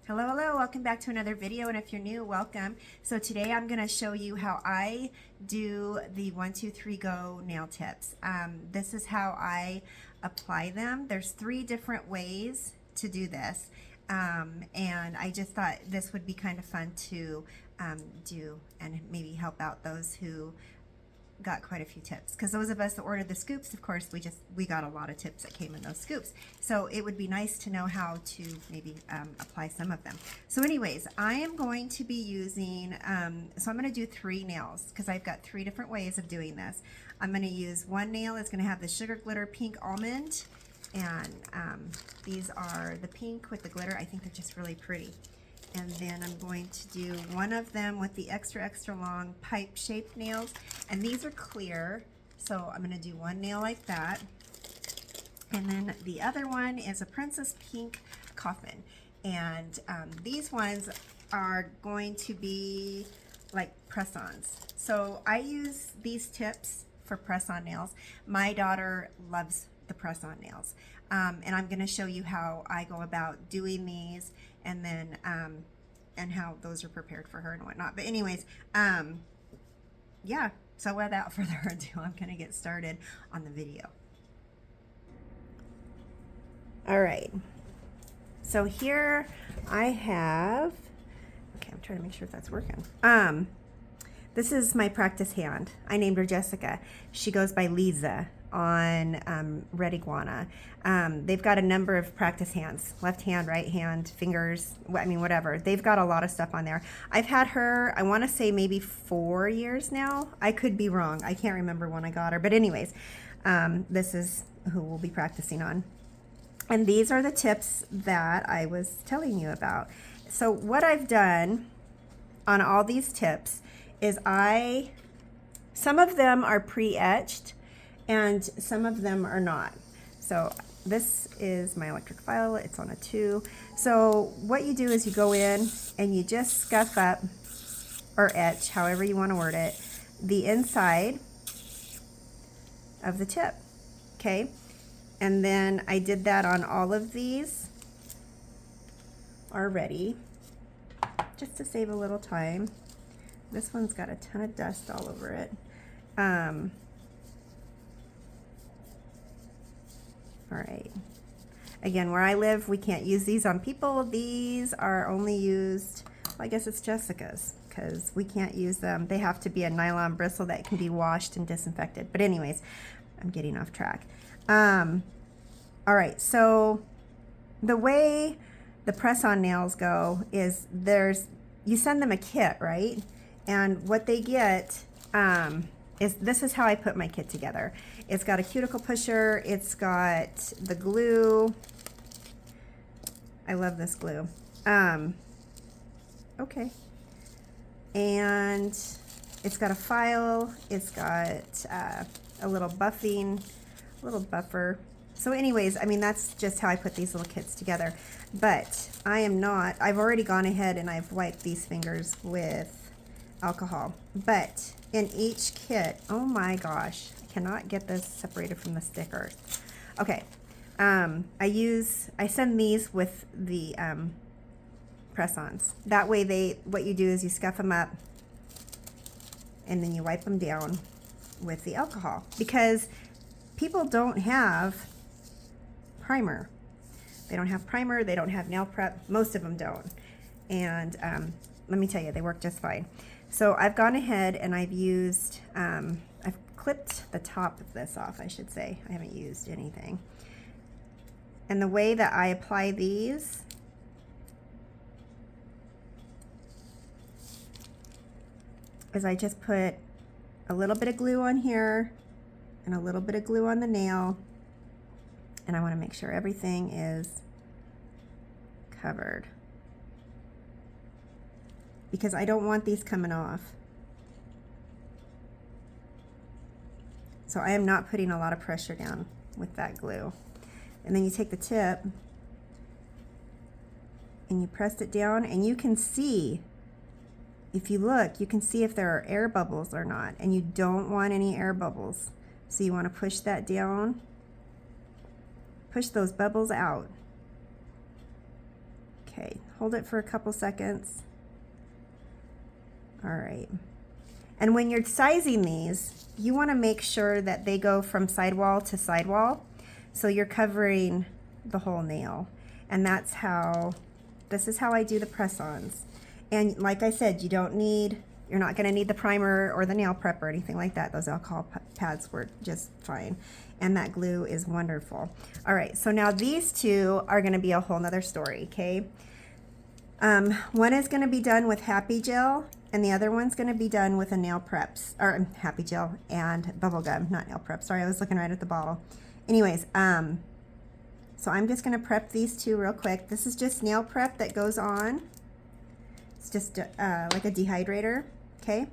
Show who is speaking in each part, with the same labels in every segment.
Speaker 1: Hello, hello, welcome back to another video, and if you're new, welcome. So today I'm going to show you how I do the 1, 2, 3 go nail tips. This is how I apply them. There's 3 different ways to do this, and I just thought this would be kind of fun to do and maybe help out those who got quite a few tips, because those of us that ordered the scoops, of course, we got a lot of tips that came in those scoops. So it would be nice to know how to maybe apply some of them. So anyways, I am going to be using, so I'm going to do 3 nails because I've got 3 different ways of doing this. I'm going to use one nail. It's going to have the sugar glitter pink almond, and these are the pink with the glitter. I think they're just really pretty. And then I'm going to do one of them with the extra long pipe shaped nails, and these are clear, so I'm going to do one nail like that. And then the other one is a princess pink coffin, and these ones are going to be like press-ons. So I use these tips for press-on nails. My daughter loves the press-on nails, and I'm going to show you how I go about doing these, and then and how those are prepared for her and whatnot. But anyways, yeah, so without further ado, I'm going to get started on the video. All right, so here I have, okay, I'm trying to make sure if that's working. This is my practice hand. I named her Jessica. She goes by Lisa on Red Iguana. They've got a number of practice hands, left hand, right hand, fingers, I mean, whatever. They've got a lot of stuff on there. I've had her, I want to say maybe 4 years now. I could be wrong. I can't remember when I got her. But anyways, this is who we'll be practicing on. And these are the tips that I was telling you about. So what I've done on all these tips is some of them are pre-etched and some of them are not. So this is my electric file. It's on a 2. So what you do is you go in and you just scuff up or etch, however you want to word it, the inside of the tip, okay? And then I did that on all of these already, just to save a little time. This one's got a ton of dust all over it. All right. Again, where I live, we can't use these on people. These are only used, well, I guess it's Jessica's, because we can't use them. They have to be a nylon bristle that can be washed and disinfected. But anyways, I'm getting off track. All right, so the way the press-on nails go is you send them a kit, right? And what they get this is how I put my kit together. It's got a cuticle pusher, it's got the glue. I love this glue. Okay. And it's got a file, it's got a little buffer. So anyways, I mean, that's just how I put these little kits together. But I've already gone ahead and I've wiped these fingers with alcohol. But in each kit, oh my gosh, I cannot get this separated from the sticker. Okay, I send these with the press-ons. That way what you do is you scuff them up and then you wipe them down with the alcohol, because people don't have primer. They don't have primer, they don't have nail prep, most of them don't. And let me tell you, they work just fine. So I've gone ahead and I've used, I've clipped the top of this off, I should say. I haven't used anything. And the way that I apply these is I just put a little bit of glue on here and a little bit of glue on the nail, and I want to make sure everything is covered, because I don't want these coming off. So I am not putting a lot of pressure down with that glue. And then you take the tip and you press it down, and you can see, if you look, you can see if there are air bubbles or not, and you don't want any air bubbles. So you want to push that down, push those bubbles out. Okay, hold it for a couple seconds. All right. And when you're sizing these, you want to make sure that they go from sidewall to sidewall. So you're covering the whole nail. And that's how, this is how I do the press-ons. And like I said, you're not going to need the primer or the nail prep or anything like that. Those alcohol pads work just fine. And that glue is wonderful. All right, so now these two are going to be a whole nother story, okay? One is going to be done with Happy Gel, and the other one's going to be done with a nail preps, or Happy Gel and bubble gum, not nail prep. Sorry, I was looking right at the bottle. Anyways, so I'm just going to prep these two real quick. This is just nail prep that goes on. It's just like a dehydrator, okay?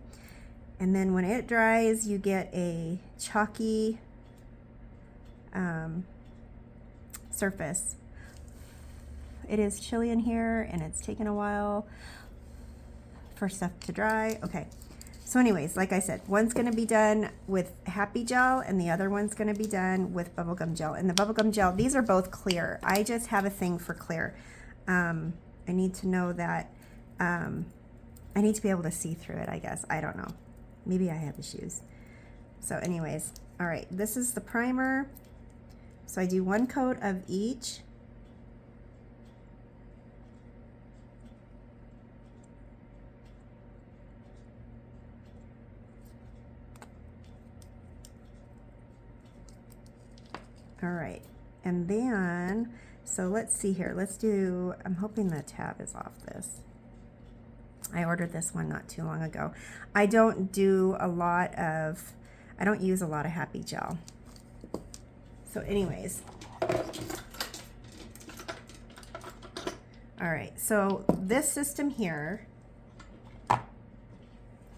Speaker 1: And then when it dries, you get a chalky surface. It is chilly in here and it's taken a while for stuff to dry. Okay, so anyways, like I said, one's going to be done with Happy Gel and the other one's going to be done with bubblegum gel. And the bubblegum gel, these are both clear. I just have a thing for clear. I need to know that, I need to be able to see through it, I guess. I don't know. Maybe I have issues. So anyways, all right, this is the primer. So I do one coat of each. All right, and then, so let's see here. Let's do, I'm hoping the tab is off this. I ordered this one not too long ago. I don't do a lot of, I don't use a lot of Happy Gel. So anyways, all right, so this system here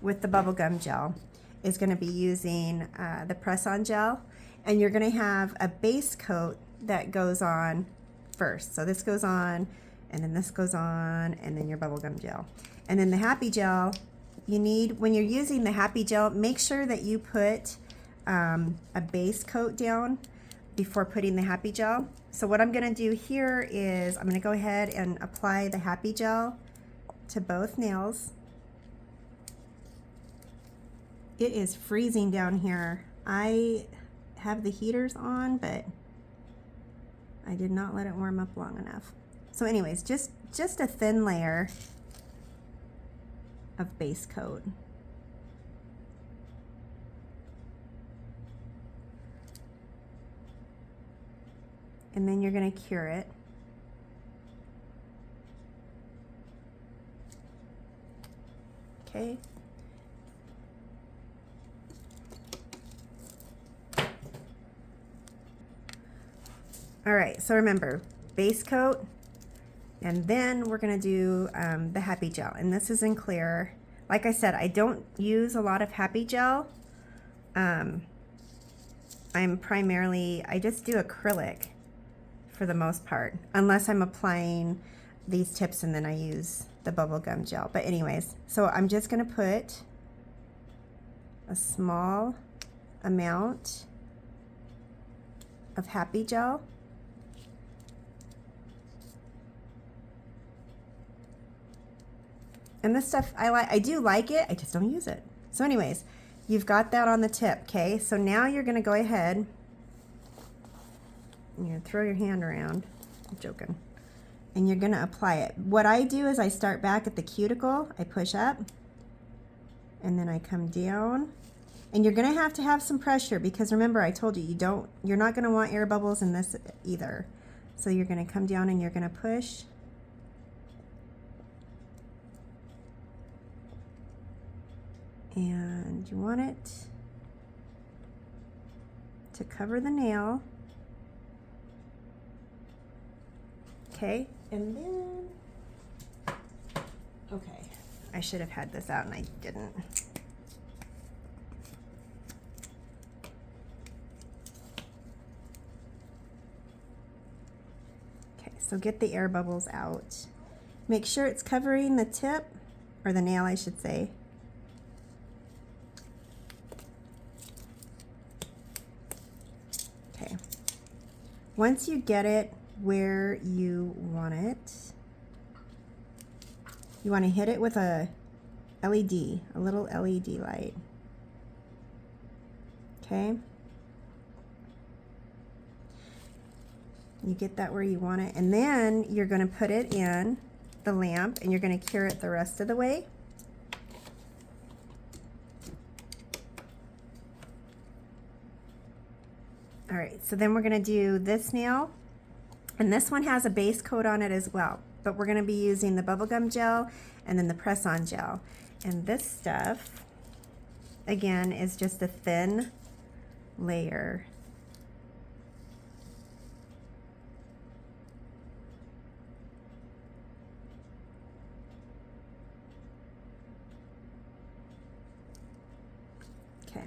Speaker 1: with the bubblegum gel is going to be using the press-on gel, and you're going to have a base coat that goes on first. So this goes on, and then this goes on, and then your bubblegum gel. And then the Happy Gel, you need, when you're using the Happy Gel, make sure that you put a base coat down before putting the Happy Gel. So what I'm going to do here is I'm going to go ahead and apply the Happy Gel to both nails. It is freezing down here. I have the heaters on, but I did not let it warm up long enough. So anyways, just a thin layer of base coat. And then you're going to cure it. Okay. All right, so remember, base coat, and then we're gonna do the Happy Gel, and this is in clear. Like I said, I don't use a lot of Happy Gel. I just do acrylic for the most part, unless I'm applying these tips and then I use the bubblegum gel. But anyways, so I'm just gonna put a small amount of Happy Gel. And this stuff, I do like it, I just don't use it. So anyways, you've got that on the tip, okay? So now you're gonna go ahead, you're gonna throw your hand around, I'm joking, and you're gonna apply it. What I do is I start back at the cuticle, I push up, and then I come down. And you're gonna have to have some pressure because remember I told you, you're not gonna want air bubbles in this either. So you're gonna come down and you're gonna push. And you want it to cover the nail. Okay, and then, okay, I should have had this out and I didn't. Okay, so get the air bubbles out. Make sure it's covering the tip, or the nail I should say. Okay, once you get it where you want it, you want to hit it with a LED, a little LED light. Okay. You get that where you want it, and then you're going to put it in the lamp and you're going to cure it the rest of the way. All right, so then we're going to do this nail, and this one has a base coat on it as well, but we're going to be using the bubblegum gel and then the press-on gel. And this stuff, again, is just a thin layer. Okay,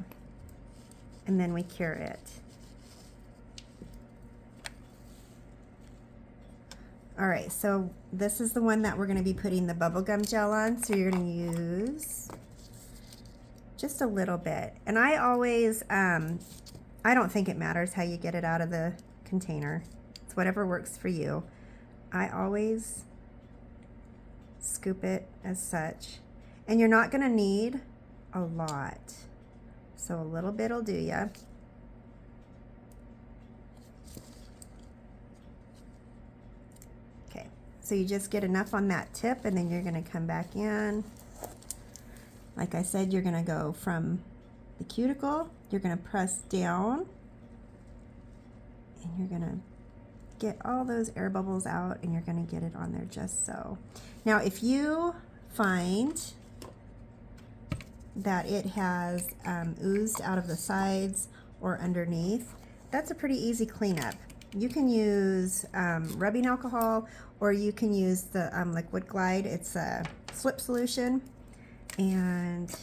Speaker 1: and then we cure it. All right, so this is the one that we're going to be putting the bubblegum gel on. So you're going to use just a little bit. And I always, I don't think it matters how you get it out of the container. It's whatever works for you. I always scoop it as such. And you're not going to need a lot. So a little bit will do ya. So you just get enough on that tip, and then you're going to come back in. Like I said, you're going to go from the cuticle, you're going to press down, and you're going to get all those air bubbles out, and you're going to get it on there just so. Now, if you find that it has oozed out of the sides or underneath, that's a pretty easy cleanup. You can use rubbing alcohol, or you can use the liquid glide. It's a slip solution. And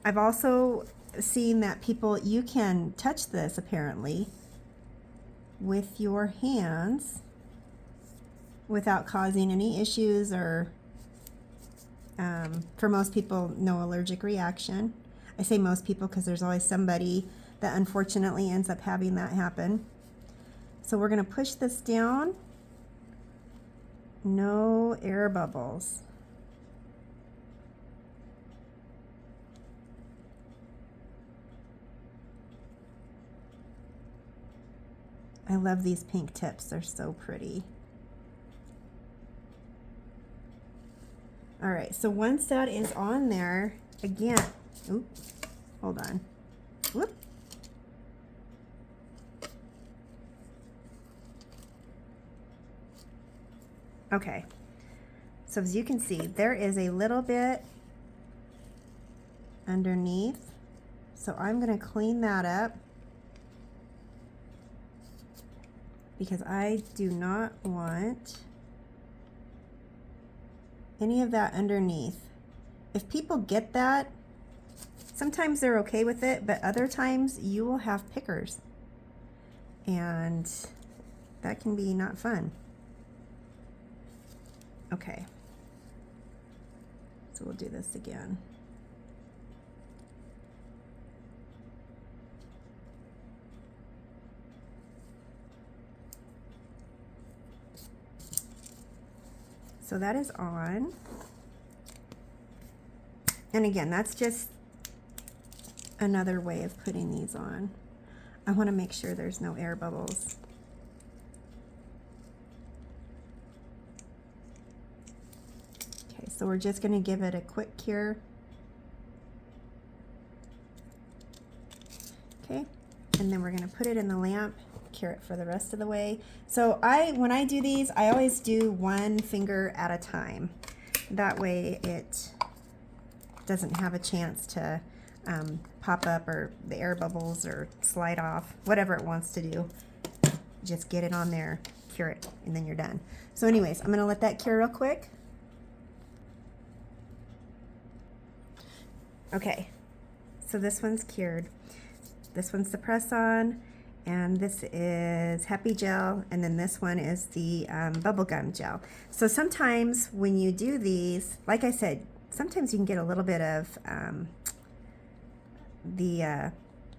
Speaker 1: I've also seen that people, you can touch this apparently with your hands without causing any issues, or for most people, no allergic reaction. I say most people because there's always somebody that unfortunately ends up having that happen. So we're going to push this down. No air bubbles. I love these pink tips. They're so pretty. All right, so once that is on there, again, oops, hold on. Whoop. Okay, so as you can see, there is a little bit underneath, so I'm going to clean that up because I do not want any of that underneath. If people get that, sometimes they're okay with it, but other times you will have pickers, and that can be not fun. Okay, so we'll do this again. So that is on. And again, that's just another way of putting these on. I want to make sure there's no air bubbles. So we're just going to give it a quick cure. Okay, and then we're going to put it in the lamp, cure it for the rest of the way. So when I do these, I always do one finger at a time. That way it doesn't have a chance to pop up, or the air bubbles, or slide off, whatever it wants to do. Just get it on there, cure it, and then you're done. So anyways, I'm going to let that cure real quick. Okay, so this one's cured. This one's the press-on, and this is Happy Gel, and then this one is the bubblegum gel. So sometimes when you do these, like I said, sometimes you can get a little bit of the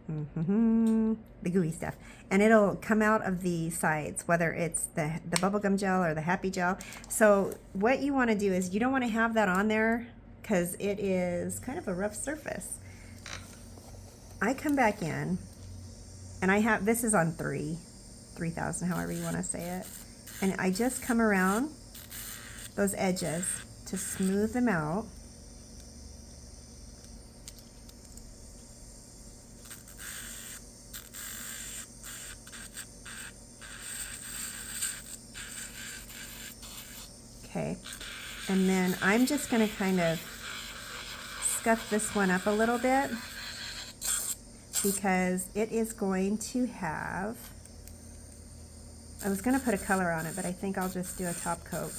Speaker 1: the gooey stuff, and it'll come out of the sides, whether it's the bubblegum gel or the happy gel. So what you want to do is you don't want to have that on there because it is kind of a rough surface. I come back in and I have, this is on 3000, however you want to say it, and I just come around those edges to smooth them out. Okay, and then I'm just going to kind of scuff this one up a little bit because it is going to have, I was going to put a color on it, but I think I'll just do a top coat.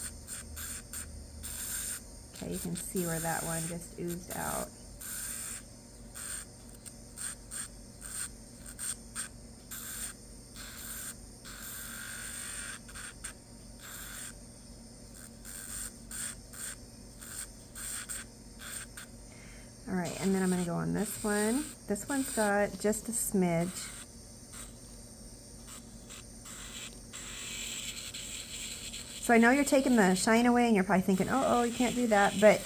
Speaker 1: Okay, you can see where that one just oozed out. All right, and then I'm going to go on this one. This one's got just a smidge. So I know you're taking the shine away and you're probably thinking, oh, you can't do that. But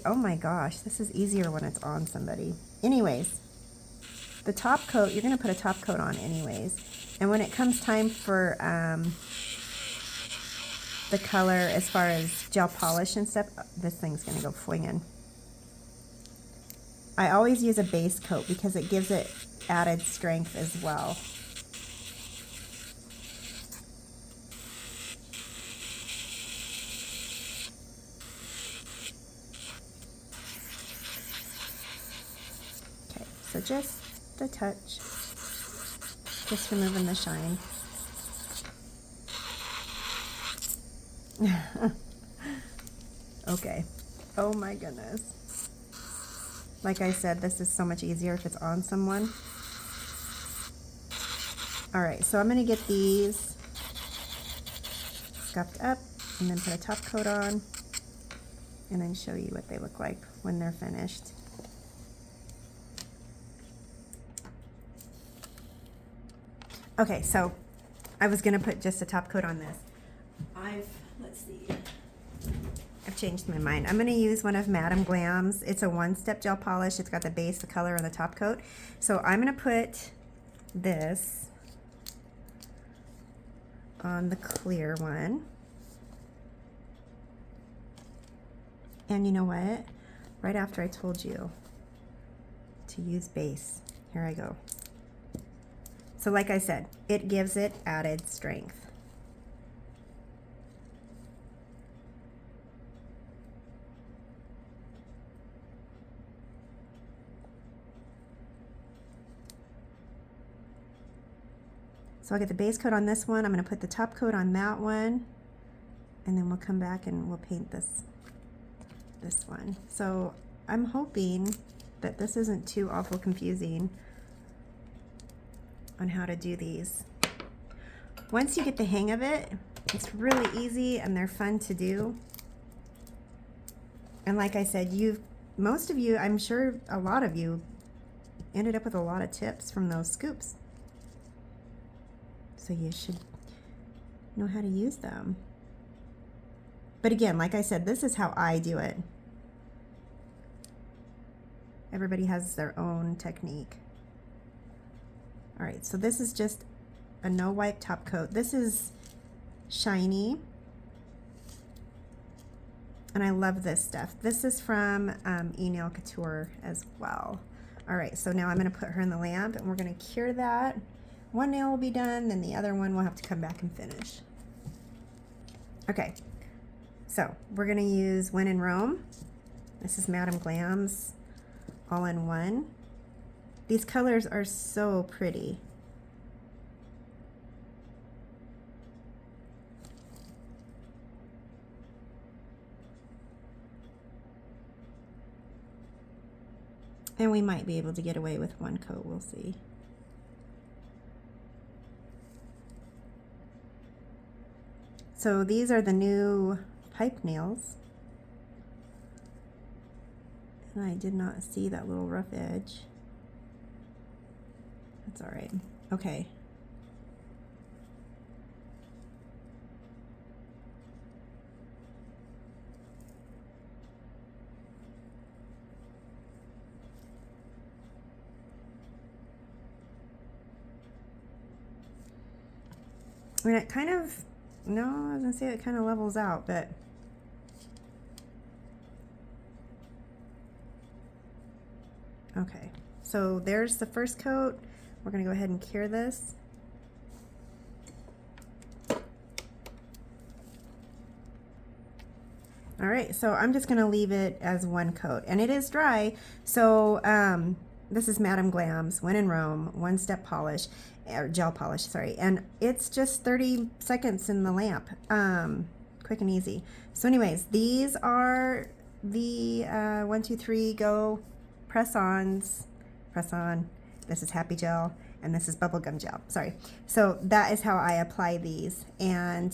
Speaker 1: oh my gosh, this is easier when it's on somebody. Anyways, the top coat, you're going to put a top coat on anyways. And when it comes time for the color as far as gel polish and stuff, this thing's going to go flinging. I always use a base coat because it gives it added strength as well. Okay, so just a touch, just removing the shine. Okay, oh my goodness. Like I said, this is so much easier if it's on someone. All right, so I'm gonna get these scuffed up and then put a top coat on and then show you what they look like when they're finished. Okay, so I was gonna put just a top coat on this. Let's see. I've changed my mind. I'm going to use one of Madame Glam's. It's a one-step gel polish. It's got the base, the color, and the top coat. So I'm going to put this on the clear one. And you know what? Right after I told you to use base, here I go. So like I said, it gives it added strength. So I'll get the base coat on this one. I'm going to put the top coat on that one, and then we'll come back and we'll paint this one. So I'm hoping that this isn't too awful confusing on how to do these. Once you get the hang of it, it's really easy and they're fun to do. And like I said, most of you, I'm sure a lot of you, ended up with a lot of tips from those scoops. So you should know how to use them. But again, like I said, this is how I do it. Everybody has their own technique. All right, so this is just a no wipe top coat. This is shiny. And I love this stuff. This is from Enailcouture as well. All right, so now I'm gonna put her in the lamp and we're gonna cure that. One nail will be done, then the other one we'll have to come back and finish. Okay, so we're gonna use When in Rome. This is Madame Glam's all-in-one. These colors are so pretty. And we might be able to get away with one coat, we'll see. So these are the new pipe nails. And I did not see that little rough edge. That's all right. Okay. I mean, it kind of, no, I was gonna say it kind of levels out, but okay. So there's the first coat. We're gonna go ahead and cure this. All right, so I'm just gonna leave it as one coat, and it is dry. So this is Madame Glam's When in Rome One Step Polish, or gel polish, sorry, and it's just 30 seconds in the lamp, quick and easy. So anyways, these are the 1, 2, 3 go press-ons. Press on. This is Happy Gel, and this is bubblegum gel. Sorry. So that is how I apply these. And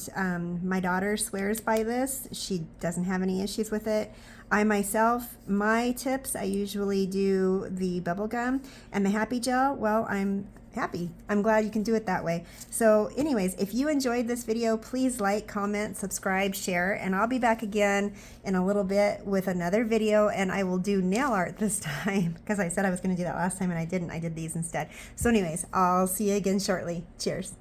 Speaker 1: my daughter swears by this. She doesn't have any issues with it. I myself, my tips, I usually do the bubblegum and the Happy Gel. Well, I'm happy. I'm glad you can do it that way. So anyways, if you enjoyed this video, please like, comment, subscribe, share, and I'll be back again in a little bit with another video, and I will do nail art this time because I said I was going to do that last time and I didn't. I did these instead. So anyways, I'll see you again shortly. Cheers.